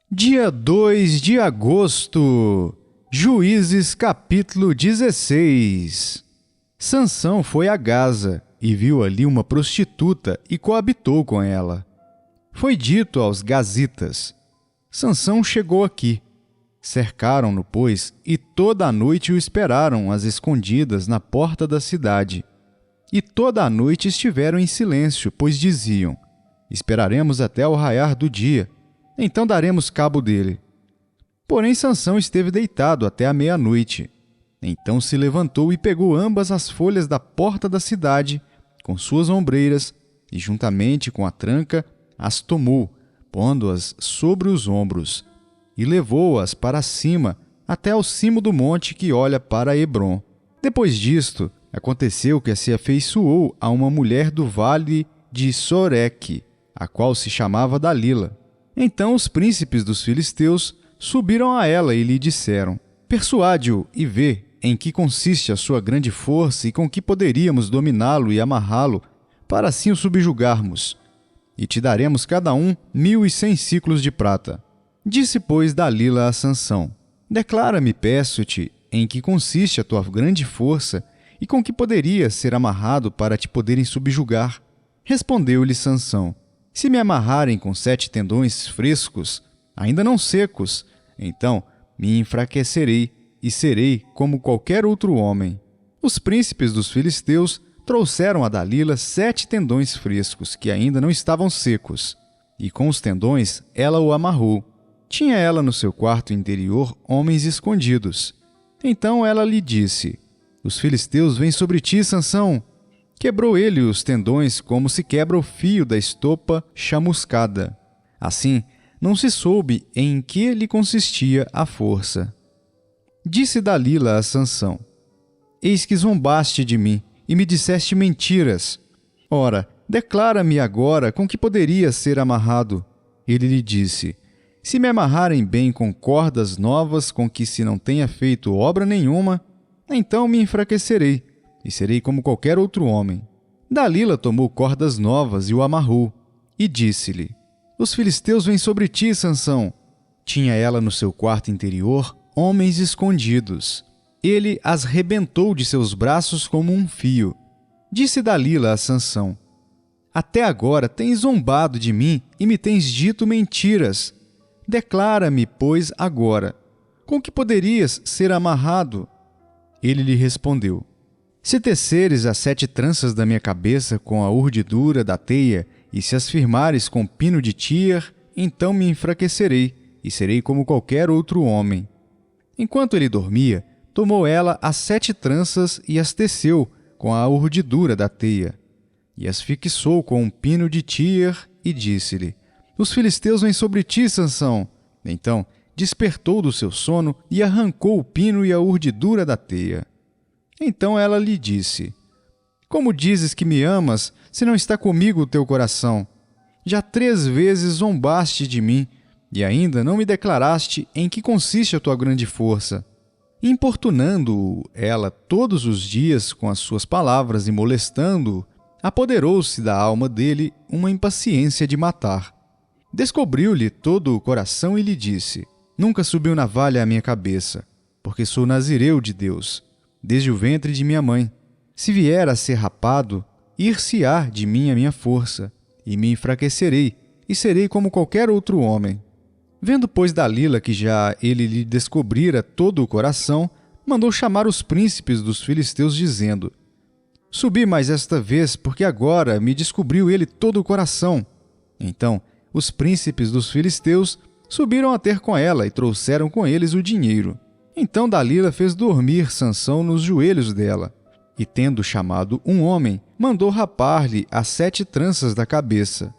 Dia 2 de agosto, Juízes capítulo 16. Sansão foi a Gaza e viu ali uma prostituta e coabitou com ela. Foi dito aos gazitas: Sansão chegou aqui. Cercaram-no, pois, e toda a noite o esperaram às escondidas na porta da cidade. E toda a noite estiveram em silêncio, pois diziam: esperaremos até o raiar do dia, então daremos cabo dele. Porém Sansão esteve deitado até a meia-noite. Então se levantou e pegou ambas as folhas da porta da cidade, com suas ombreiras, e juntamente com a tranca as tomou, pondo-as sobre os ombros, e levou-as para cima, até ao cimo do monte que olha para Hebrom. Depois disto, aconteceu que se afeiçoou a uma mulher do vale de Soreque, a qual se chamava Dalila. Então os príncipes dos filisteus subiram a ela e lhe disseram: persuade-o e vê em que consiste a sua grande força e com que poderíamos dominá-lo e amarrá-lo, para assim o subjugarmos. E te daremos cada um 1.100 siclos de prata. Disse, pois, Dalila a Sansão: declara-me, peço-te, em que consiste a tua grande força e com que poderias ser amarrado para te poderem subjugar. Respondeu-lhe Sansão: se me amarrarem com 7 tendões frescos, ainda não secos, então me enfraquecerei e serei como qualquer outro homem. Os príncipes dos filisteus trouxeram a Dalila 7 tendões frescos, que ainda não estavam secos, e com os tendões ela o amarrou. Tinha ela no seu quarto interior homens escondidos. Então ela lhe disse: os filisteus vêm sobre ti, Sansão. Quebrou ele os tendões como se quebra o fio da estopa chamuscada. Assim, não se soube em que lhe consistia a força. Disse Dalila a Sansão: eis que zombaste de mim e me disseste mentiras. Ora, declara-me agora com que poderia ser amarrado. Ele lhe disse: se me amarrarem bem com cordas novas com que se não tenha feito obra nenhuma, então me enfraquecerei e serei como qualquer outro homem. Dalila tomou cordas novas e o amarrou, e disse-lhe: os filisteus vêm sobre ti, Sansão. Tinha ela no seu quarto interior homens escondidos. Ele as rebentou de seus braços como um fio. Disse Dalila a Sansão: até agora tens zombado de mim e me tens dito mentiras. Declara-me, pois, agora, com que poderias ser amarrado? Ele lhe respondeu: se teceres as 7 tranças da minha cabeça com a urdidura da teia, e se as firmares com pino de tíer, então me enfraquecerei, e serei como qualquer outro homem. Enquanto ele dormia, tomou ela as 7 tranças e as teceu com a urdidura da teia, e as fixou com um pino de tíer, e disse-lhe: os filisteus vêm sobre ti, Sansão. Então despertou do seu sono e arrancou o pino e a urdidura da teia. Então ela lhe disse: como dizes que me amas, se não está comigo o teu coração? Já 3 vezes zombaste de mim, e ainda não me declaraste em que consiste a tua grande força. Importunando-o ela todos os dias com as suas palavras e molestando-o, apoderou-se da alma dele uma impaciência de matar. Descobriu-lhe todo o coração e lhe disse: nunca subiu navalha à minha cabeça, porque sou nazireu de Deus, desde o ventre de minha mãe. Se vier a ser rapado, ir-se-á de mim a minha força, e me enfraquecerei, e serei como qualquer outro homem. Vendo, pois, Dalila que já ele lhe descobrira todo o coração, mandou chamar os príncipes dos filisteus, dizendo: subi mais esta vez, porque agora me descobriu ele todo o coração. Então os príncipes dos filisteus subiram a ter com ela e trouxeram com eles o dinheiro. Então Dalila fez dormir Sansão nos joelhos dela, e tendo chamado um homem, mandou rapar-lhe as 7 tranças da cabeça.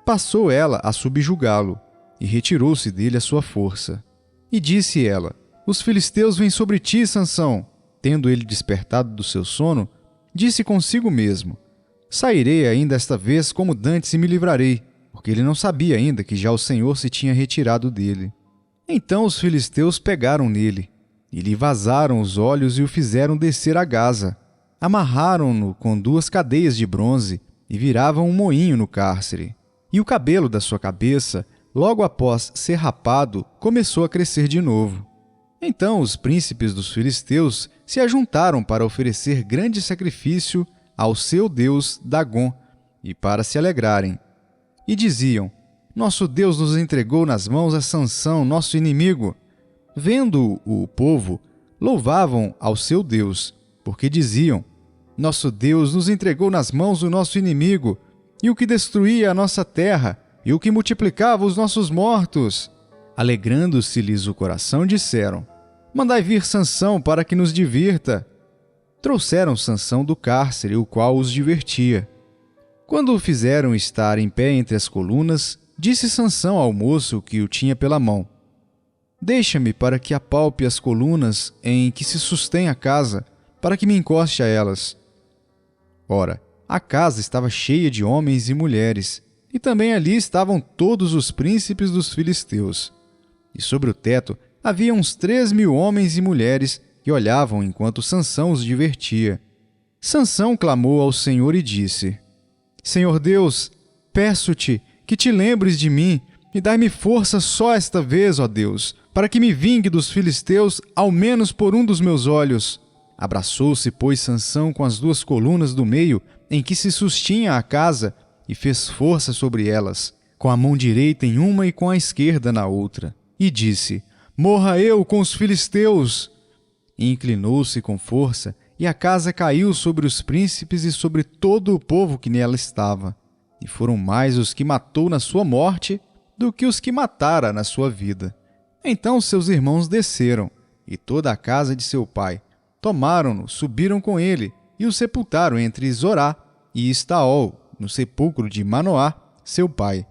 Passou ela a subjugá-lo, e retirou-se dele a sua força. E disse ela: os filisteus vêm sobre ti, Sansão. Tendo ele despertado do seu sono, disse consigo mesmo: sairei ainda esta vez como dantes e me livrarei, porque ele não sabia ainda que já o Senhor se tinha retirado dele. Então os filisteus pegaram nele, e lhe vazaram os olhos e o fizeram descer a Gaza. Amarraram-no com 2 cadeias de bronze e viravam um moinho no cárcere. E o cabelo da sua cabeça logo após ser rapado, começou a crescer de novo. Então os príncipes dos filisteus se ajuntaram para oferecer grande sacrifício ao seu deus Dagom e para se alegrarem. E diziam: Nosso Deus nos entregou nas mãos a Sansão, nosso inimigo. Vendo o povo, louvavam ao seu Deus, porque diziam: Nosso Deus nos entregou nas mãos do nosso inimigo, e o que destruía a nossa terra, e o que multiplicava os nossos mortos. Alegrando-se-lhes o coração, disseram: Mandai vir Sansão para que nos divirta. Trouxeram Sansão do cárcere, o qual os divertia. Quando o fizeram estar em pé entre as colunas, disse Sansão ao moço que o tinha pela mão: Deixa-me para que apalpe as colunas em que se sustém a casa, para que me encoste a elas. Ora, a casa estava cheia de homens e mulheres, e também ali estavam todos os príncipes dos filisteus. E sobre o teto havia uns 3.000 homens e mulheres que olhavam enquanto Sansão os divertia. Sansão clamou ao Senhor e disse: Senhor Deus, peço-te que te lembres de mim e dai-me força só esta vez, ó Deus, para que me vingue dos filisteus ao menos por um dos meus olhos. Abraçou-se, pois, Sansão com as 2 colunas do meio em que se sustinha a casa e fez força sobre elas, com a mão direita em uma e com a esquerda na outra, e disse: Morra eu com os filisteus! E inclinou-se com força, e a casa caiu sobre os príncipes e sobre todo o povo que nela estava. E foram mais os que matou na sua morte do que os que matara na sua vida. Então seus irmãos desceram, e toda a casa de seu pai. Tomaram-no, subiram com ele, e o sepultaram entre Zorá e Estaol, no sepulcro de Manoá, seu pai.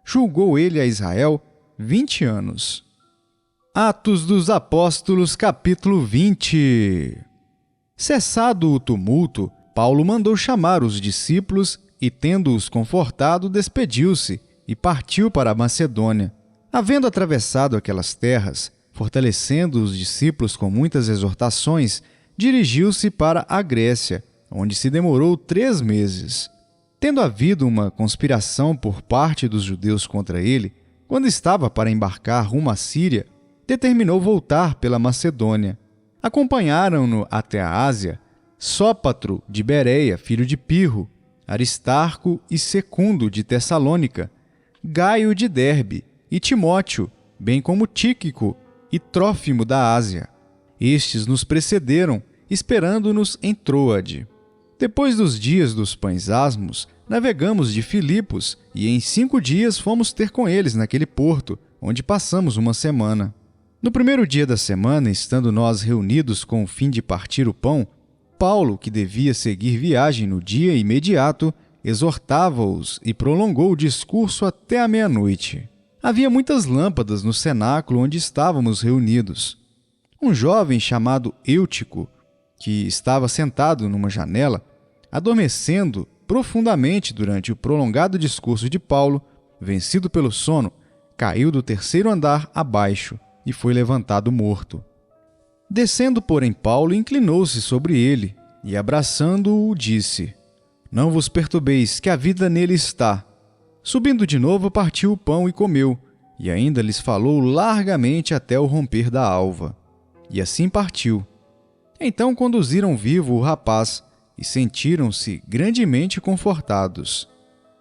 Julgou ele a Israel 20 anos. Atos dos Apóstolos, capítulo 20. Cessado o tumulto, Paulo mandou chamar os discípulos e, tendo-os confortado, despediu-se e partiu para a Macedônia. Havendo atravessado aquelas terras, fortalecendo os discípulos com muitas exortações, dirigiu-se para a Grécia, onde se demorou 3 meses. Tendo havido uma conspiração por parte dos judeus contra ele, quando estava para embarcar rumo à Síria, determinou voltar pela Macedônia. Acompanharam-no até a Ásia Sópatro de Bereia, filho de Pirro, Aristarco e Secundo de Tessalônica, Gaio de Derbe e Timóteo, bem como Tíquico e Trófimo da Ásia. Estes nos precederam, esperando-nos em Troade. Depois dos dias dos pães asmos, navegamos de Filipos e em 5 dias fomos ter com eles naquele porto, onde passamos uma semana. No primeiro dia da semana, estando nós reunidos com o fim de partir o pão, Paulo, que devia seguir viagem no dia imediato, exortava-os e prolongou o discurso até a meia-noite. Havia muitas lâmpadas no cenáculo onde estávamos reunidos. Um jovem chamado Eutico, que estava sentado numa janela, adormecendo profundamente durante o prolongado discurso de Paulo, vencido pelo sono, caiu do 3º andar abaixo e foi levantado morto. Descendo, porém, Paulo inclinou-se sobre ele e, abraçando-o, disse: Não vos perturbeis, que a vida nele está. Subindo de novo, partiu o pão e comeu, e ainda lhes falou largamente até o romper da alva. E assim partiu. Então conduziram vivo o rapaz, e sentiram-se grandemente confortados.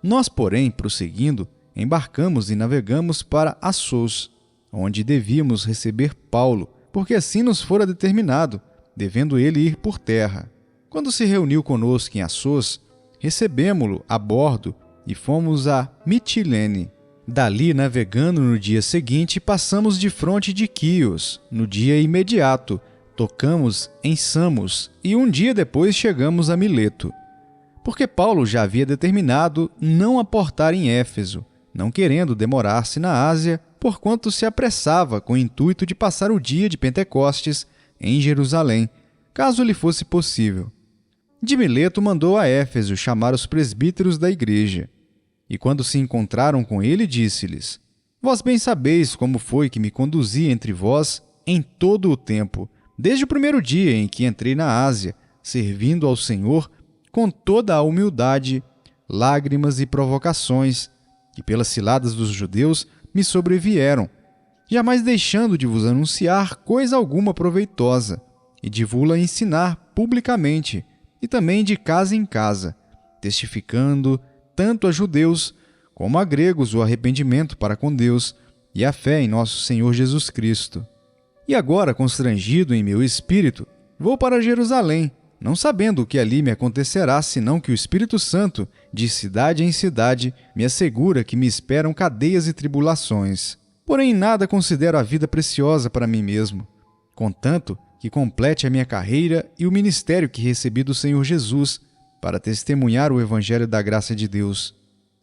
Nós, porém, prosseguindo, embarcamos e navegamos para Assos, onde devíamos receber Paulo, porque assim nos fora determinado, devendo ele ir por terra. Quando se reuniu conosco em Assos, recebemo-lo a bordo e fomos a Mitilene. Dali, navegando no dia seguinte, passamos de fronte de Quios, no dia imediato, tocamos em Samos e um dia depois chegamos a Mileto. Porque Paulo já havia determinado não aportar em Éfeso, não querendo demorar-se na Ásia, porquanto se apressava com o intuito de passar o dia de Pentecostes em Jerusalém, caso lhe fosse possível. De Mileto mandou a Éfeso chamar os presbíteros da igreja. E quando se encontraram com ele, disse-lhes: Vós bem sabeis como foi que me conduzi entre vós em todo o tempo, desde o primeiro dia em que entrei na Ásia, servindo ao Senhor com toda a humildade, lágrimas e provocações, e pelas ciladas dos judeus me sobrevieram, jamais deixando de vos anunciar coisa alguma proveitosa, e de vos-la ensinar publicamente, e também de casa em casa, testificando tanto a judeus como a gregos o arrependimento para com Deus e a fé em nosso Senhor Jesus Cristo. E agora, constrangido em meu espírito, vou para Jerusalém, não sabendo o que ali me acontecerá, senão que o Espírito Santo, de cidade em cidade, me assegura que me esperam cadeias e tribulações. Porém, nada considero a vida preciosa para mim mesmo, contanto que complete a minha carreira e o ministério que recebi do Senhor Jesus, para testemunhar o Evangelho da graça de Deus.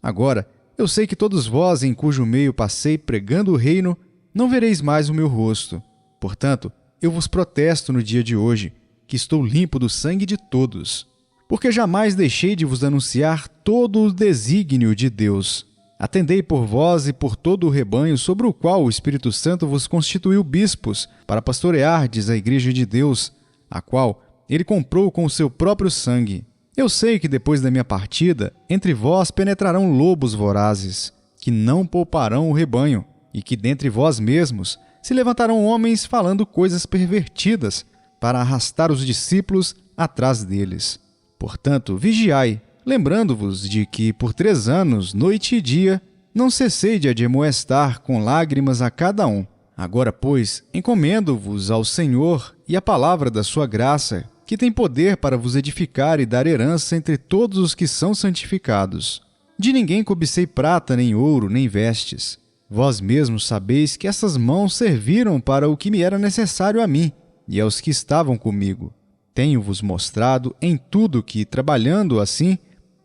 Agora, eu sei que todos vós, em cujo meio passei pregando o reino, não vereis mais o meu rosto. Portanto, eu vos protesto no dia de hoje, que estou limpo do sangue de todos, porque jamais deixei de vos anunciar todo o desígnio de Deus. Atendei por vós e por todo o rebanho sobre o qual o Espírito Santo vos constituiu bispos, para pastoreardes a igreja de Deus, a qual ele comprou com o seu próprio sangue. Eu sei que depois da minha partida, entre vós penetrarão lobos vorazes, que não pouparão o rebanho, e que dentre vós mesmos se levantarão homens falando coisas pervertidas, para arrastar os discípulos atrás deles. Portanto, vigiai, lembrando-vos de que, por 3 anos, noite e dia, não cessei de admoestar com lágrimas a cada um. Agora, pois, encomendo-vos ao Senhor e à palavra da sua graça, que tem poder para vos edificar e dar herança entre todos os que são santificados. De ninguém cobicei prata, nem ouro, nem vestes. Vós mesmos sabeis que essas mãos serviram para o que me era necessário a mim e aos que estavam comigo. Tenho-vos mostrado em tudo que, trabalhando assim,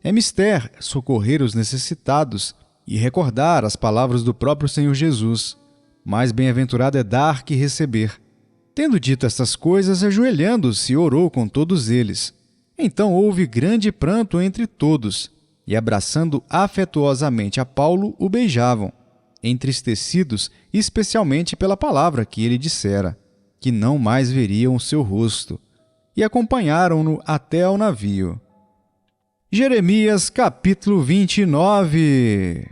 é mister socorrer os necessitados e recordar as palavras do próprio Senhor Jesus. Mais bem-aventurado é dar que receber. Tendo dito estas coisas, ajoelhando-se, orou com todos eles. Então houve grande pranto entre todos, e abraçando afetuosamente a Paulo, o beijavam, entristecidos especialmente pela palavra que ele dissera, que não mais veriam o seu rosto, e acompanharam-no até ao navio. Jeremias capítulo 29.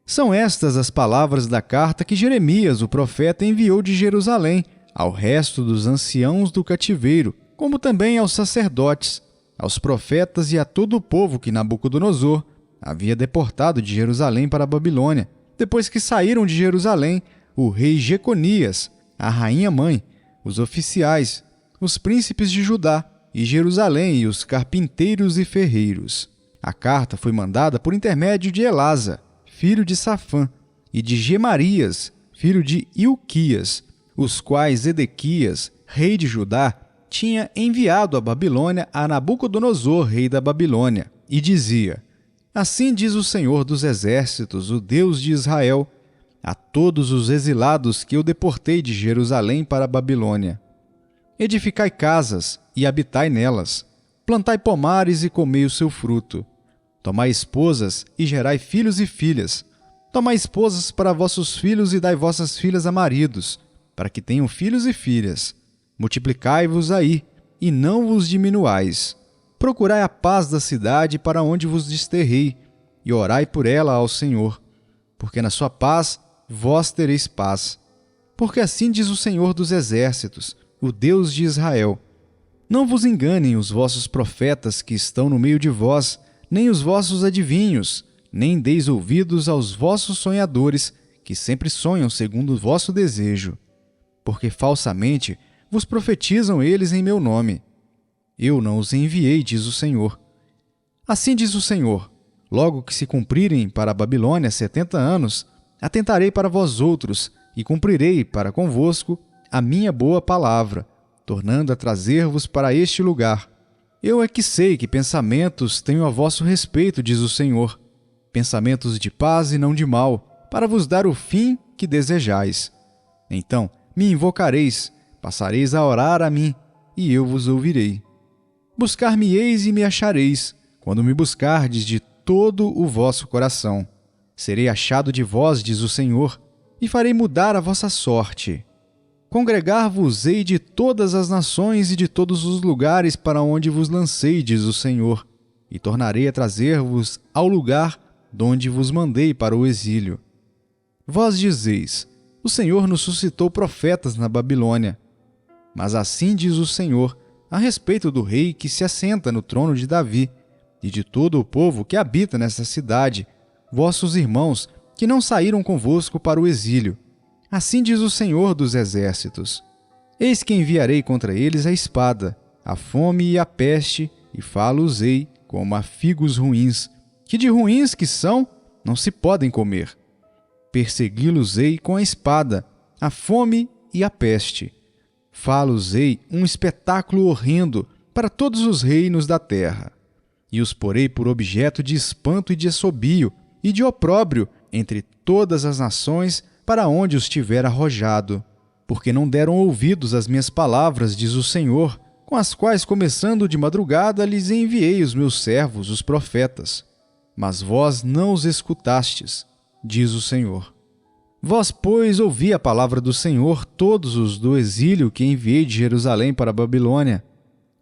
São estas as palavras da carta que Jeremias, o profeta, enviou de Jerusalém ao resto dos anciãos do cativeiro, como também aos sacerdotes, aos profetas e a todo o povo que Nabucodonosor havia deportado de Jerusalém para a Babilônia, depois que saíram de Jerusalém o rei Jeconias, a rainha-mãe, os oficiais, os príncipes de Judá e Jerusalém e os carpinteiros e ferreiros. A carta foi mandada por intermédio de Elasa, filho de Safã, e de Gemarias, filho de Ilquias, os quais Edequias, rei de Judá, tinha enviado à Babilônia a Nabucodonosor, rei da Babilônia, e dizia: Assim diz o Senhor dos Exércitos, o Deus de Israel, a todos os exilados que eu deportei de Jerusalém para a Babilônia. Edificai casas e habitai nelas, plantai pomares e comei o seu fruto. Tomai esposas e gerai filhos e filhas. Tomai esposas para vossos filhos e dai vossas filhas a maridos, para que tenham filhos e filhas. Multiplicai-vos aí, e não vos diminuais. Procurai a paz da cidade para onde vos desterrei, e orai por ela ao Senhor, porque na sua paz vós tereis paz. Porque assim diz o Senhor dos Exércitos, o Deus de Israel: Não vos enganem os vossos profetas que estão no meio de vós, nem os vossos adivinhos, nem deis ouvidos aos vossos sonhadores, que sempre sonham segundo o vosso desejo. Porque falsamente vos profetizam eles em meu nome. Eu não os enviei, diz o Senhor. Assim diz o Senhor: logo que se cumprirem para a Babilônia 70 anos, atentarei para vós outros, e cumprirei para convosco a minha boa palavra, tornando a trazer-vos para este lugar. Eu é que sei que pensamentos tenho a vosso respeito, diz o Senhor, pensamentos de paz e não de mal, para vos dar o fim que desejais. Então me invocareis, passareis a orar a mim, e eu vos ouvirei. Buscar-me-eis e me achareis, quando me buscardes de todo o vosso coração. Serei achado de vós, diz o Senhor, e farei mudar a vossa sorte. Congregar-vos-ei de todas as nações e de todos os lugares para onde vos lancei, diz o Senhor, e tornarei a trazer-vos ao lugar donde vos mandei para o exílio. Vós dizeis: o Senhor nos suscitou profetas na Babilônia. Mas assim diz o Senhor a respeito do rei que se assenta no trono de Davi e de todo o povo que habita nesta cidade, vossos irmãos que não saíram convosco para o exílio. Assim diz o Senhor dos exércitos: eis que enviarei contra eles a espada, a fome e a peste, e falo-os-ei como a figos ruins, que de ruins que são, não se podem comer. Persegui-los-ei com a espada, a fome e a peste. Falo-os-ei um espetáculo horrendo para todos os reinos da terra. E os porei por objeto de espanto e de assobio e de opróbrio entre todas as nações para onde os tiver arrojado. Porque não deram ouvidos às minhas palavras, diz o Senhor, com as quais, começando de madrugada, lhes enviei os meus servos, os profetas. Mas vós não os escutastes, diz o Senhor. Vós, pois, ouvi a palavra do Senhor, todos os do exílio que enviei de Jerusalém para a Babilônia.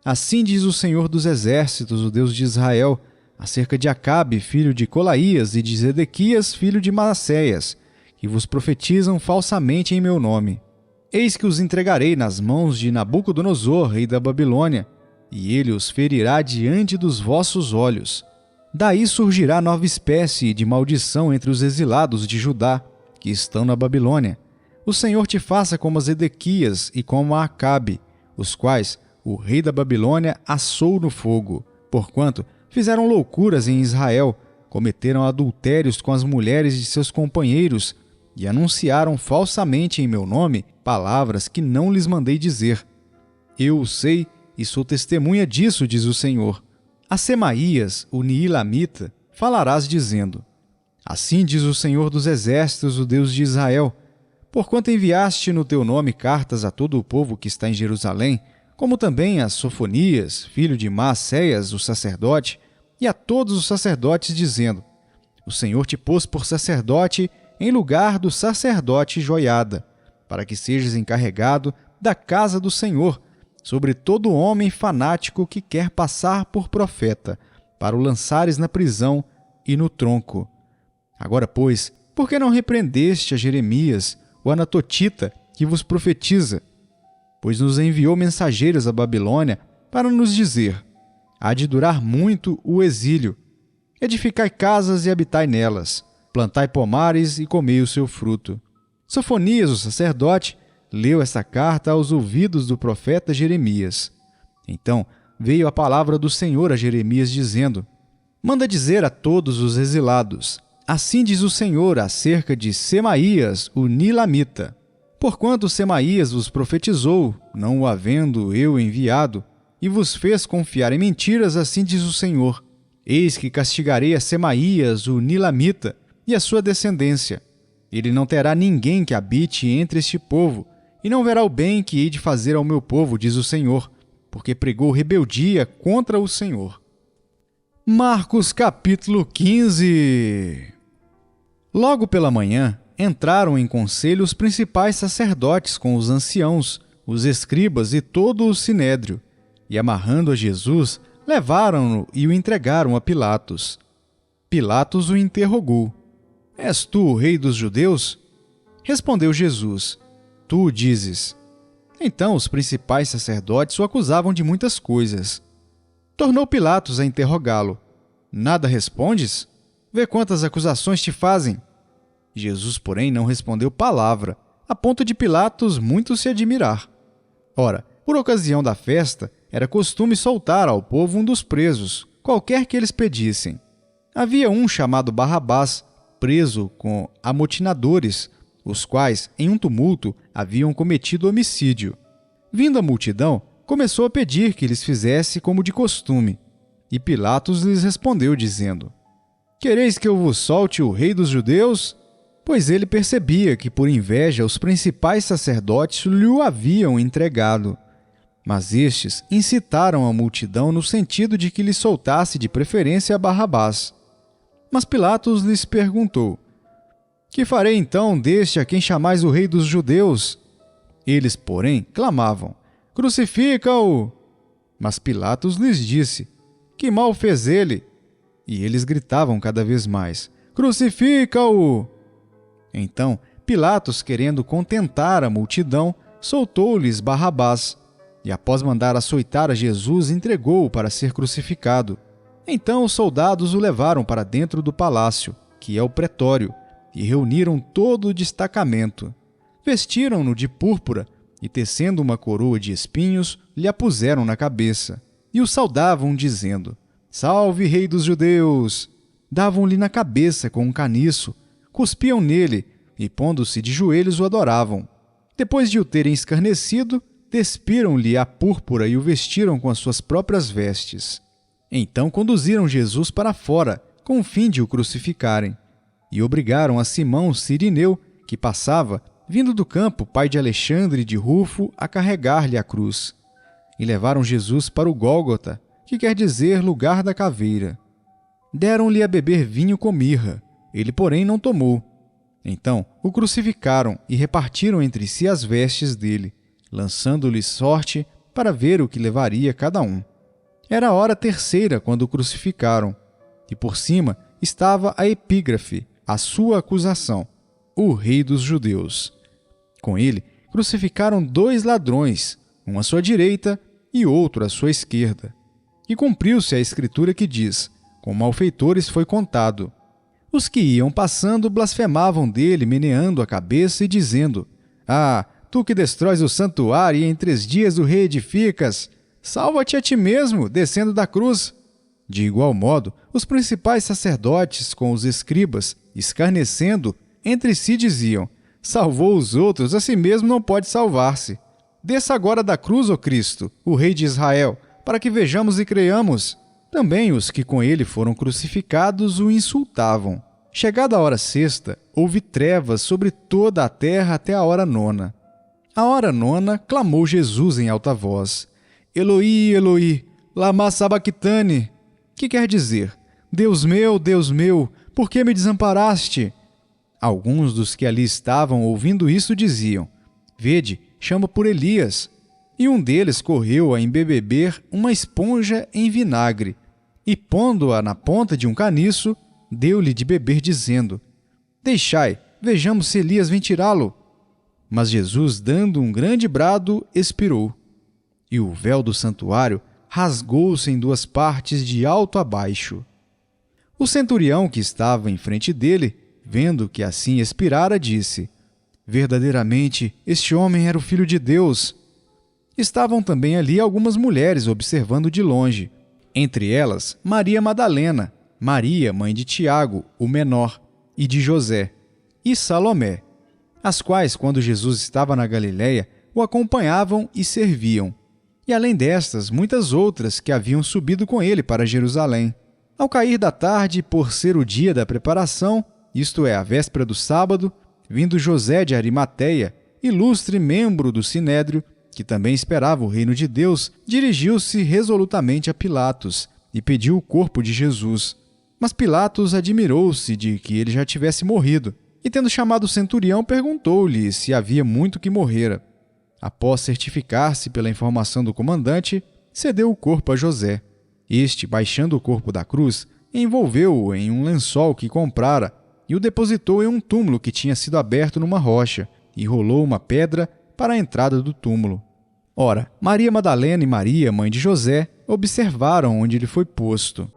Assim diz o Senhor dos exércitos, o Deus de Israel, acerca de Acabe, filho de Colaías, e de Zedequias, filho de Manasseias, que vos profetizam falsamente em meu nome. Eis que os entregarei nas mãos de Nabucodonosor, rei da Babilônia, e ele os ferirá diante dos vossos olhos. Daí surgirá nova espécie de maldição entre os exilados de Judá, que estão na Babilônia. O Senhor te faça como a Zedequias e como a Acabe, os quais o rei da Babilônia assou no fogo, porquanto fizeram loucuras em Israel, cometeram adultérios com as mulheres de seus companheiros e anunciaram falsamente em meu nome palavras que não lhes mandei dizer. Eu o sei e sou testemunha disso, diz o Senhor. A Semaías, o Niilamita, falarás dizendo: assim diz o Senhor dos exércitos, o Deus de Israel, porquanto enviaste no teu nome cartas a todo o povo que está em Jerusalém, como também a Sofonias, filho de Maaseias, o sacerdote, e a todos os sacerdotes, dizendo: o Senhor te pôs por sacerdote em lugar do sacerdote Joiada, para que sejas encarregado da casa do Senhor, sobre todo homem fanático que quer passar por profeta, para o lançares na prisão e no tronco. Agora, pois, por que não repreendeste a Jeremias, o anatotita, que vos profetiza? Pois nos enviou mensageiros à Babilônia para nos dizer: há de durar muito o exílio. Edificai casas e habitai nelas, plantai pomares e comei o seu fruto. Sofonias, o sacerdote, leu esta carta aos ouvidos do profeta Jeremias. Então veio a palavra do Senhor a Jeremias, dizendo: manda dizer a todos os exilados: assim diz o Senhor acerca de Semaías, o Nilamita. Porquanto Semaías vos profetizou, não o havendo eu enviado, e vos fez confiar em mentiras, assim diz o Senhor: eis que castigarei a Semaías, o Nilamita, e a sua descendência. Ele não terá ninguém que habite entre este povo, e não verá o bem que hei de fazer ao meu povo, diz o Senhor, porque pregou rebeldia contra o Senhor. Marcos capítulo 15. Logo pela manhã, entraram em conselho os principais sacerdotes com os anciãos, os escribas e todo o sinédrio, e amarrando a Jesus, levaram-no e o entregaram a Pilatos. Pilatos o interrogou: és tu o rei dos judeus? Respondeu Jesus: tu o dizes. Então os principais sacerdotes o acusavam de muitas coisas. Tornou Pilatos a interrogá-lo: nada respondes? Vê quantas acusações te fazem. Jesus, porém, não respondeu palavra, a ponto de Pilatos muito se admirar. Ora, por ocasião da festa, era costume soltar ao povo um dos presos, qualquer que eles pedissem. Havia um chamado Barrabás, preso com amotinadores, os quais, em um tumulto, haviam cometido homicídio. Vindo a multidão, começou a pedir que lhes fizesse como de costume. E Pilatos lhes respondeu, dizendo: quereis que eu vos solte o rei dos judeus? Pois ele percebia que, por inveja, os principais sacerdotes lhe o haviam entregado. Mas estes incitaram a multidão no sentido de que lhe soltasse de preferência a Barrabás. Mas Pilatos lhes perguntou: que farei então deste a quem chamais o rei dos judeus? Eles, porém, clamavam: crucifica-o! Mas Pilatos lhes disse: que mal fez ele? E eles gritavam cada vez mais: crucifica-o! Então, Pilatos, querendo contentar a multidão, soltou-lhes Barrabás, e após mandar açoitar a Jesus, entregou-o para ser crucificado. Então os soldados o levaram para dentro do palácio, que é o pretório, e reuniram todo o destacamento. Vestiram-no de púrpura e, tecendo uma coroa de espinhos, lhe a puseram na cabeça. E o saudavam, dizendo: Salve, Rei dos Judeus! Davam-lhe na cabeça com um caniço, cuspiam nele e, pondo-se de joelhos, o adoravam. Depois de o terem escarnecido, despiram-lhe a púrpura e o vestiram com as suas próprias vestes. Então conduziram Jesus para fora, com o fim de o crucificarem, e obrigaram a Simão Cirineu, que passava, vindo do campo, pai de Alexandre e de Rufo, a carregar-lhe a cruz. E levaram Jesus para o Gólgota, que quer dizer lugar da caveira. Deram-lhe a beber vinho com mirra, ele, porém, não tomou. Então o crucificaram e repartiram entre si as vestes dele, lançando-lhe sorte para ver o que levaria cada um. Era a hora terceira quando o crucificaram, e por cima estava a epígrafe, a sua acusação: o Rei dos Judeus. Com ele crucificaram 2 ladrões, um à sua direita e outro à sua esquerda. E cumpriu-se a escritura que diz: com malfeitores foi contado. Os que iam passando blasfemavam dele, meneando a cabeça e dizendo: Ah, tu que destróis o santuário e em 3 dias o reedificas, salva-te a ti mesmo, descendo da cruz. De igual modo, os principais sacerdotes com os escribas, escarnecendo, entre si diziam: Salvou os outros, a si mesmo não pode salvar-se. Desça agora da cruz, ó Cristo, o Rei de Israel, para que vejamos e creiamos. Também os que com ele foram crucificados o insultavam. Chegada a hora sexta, houve trevas sobre toda a terra até a hora 9. À hora 9, clamou Jesus em alta voz: Eloi, Eloi, lama sabachthani, que quer dizer: Deus meu, por que me desamparaste? Alguns dos que ali estavam ouvindo isso diziam: Vede, chama por Elias. E um deles correu a embebeber uma esponja em vinagre, e pondo-a na ponta de um caniço, deu-lhe de beber, dizendo: Deixai, vejamos se Elias vem tirá-lo. Mas Jesus, dando um grande brado, expirou. E o véu do santuário rasgou-se em 2 partes de alto a baixo. O centurião que estava em frente dele, vendo que assim expirara, disse: Verdadeiramente, este homem era o Filho de Deus. Estavam também ali algumas mulheres observando de longe, entre elas Maria Madalena, Maria, mãe de Tiago, o menor, e de José, e Salomé, as quais, quando Jesus estava na Galiléia, o acompanhavam e serviam. E além destas, muitas outras que haviam subido com ele para Jerusalém. Ao cair da tarde, por ser o dia da preparação, isto é, a véspera do sábado, vindo José de Arimateia, ilustre membro do Sinédrio, que também esperava o reino de Deus, dirigiu-se resolutamente a Pilatos e pediu o corpo de Jesus. Mas Pilatos admirou-se de que ele já tivesse morrido, e tendo chamado o centurião, perguntou-lhe se havia muito que morrera. Após certificar-se pela informação do comandante, cedeu o corpo a José. Este, baixando o corpo da cruz, envolveu-o em um lençol que comprara e o depositou em um túmulo que tinha sido aberto numa rocha, e rolou uma pedra para a entrada do túmulo. Ora, Maria Madalena e Maria, mãe de José, observaram onde ele foi posto.